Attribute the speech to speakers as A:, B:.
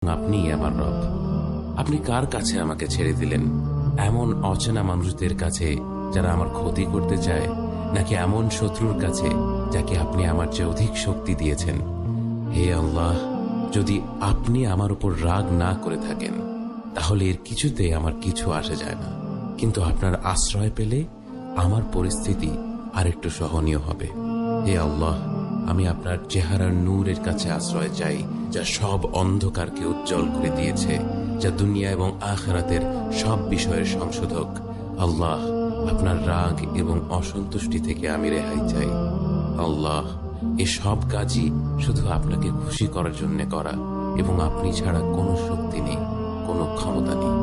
A: আপনি আমার রব। আপনি কার কাছে আমাকে ছেড়ে দিলেন? এমন অচেনা মানুষদের কাছে যারা আমার ক্ষতি করতে চায়, নাকি এমন শত্রুর কাছে যাকে আপনি আমার চেয়ে অধিক শক্তি দিয়েছেন? হে আল্লাহ, যদি আপনি আমার উপর রাগ না করে থাকেন তাহলে এর কিছুতে আমার কিছু আসে যায় না, কিন্তু আপনার আশ্রয় পেলে আমার পরিস্থিতি আরেকটু সহনীয় হবে। হে আল্লাহ, আমি আপনার চেহারার নূরের কাছে আশ্রয় চাই, যা সব অন্ধকারকে উজ্জ্বল করে দিয়েছে, যা দুনিয়া এবং আখিরাতের সব বিষয়ের সংশোধক। আল্লাহ, আপনার রাগ এবং অসন্তুষ্টি থেকে আমি রেহাই চাই। আল্লাহ, এ সব কাজই শুধু আপনাকে খুশি করার জন্য করা, এবং আপনি ছাড়া কোনো শক্তি নেই, কোনো ক্ষমতা নেই।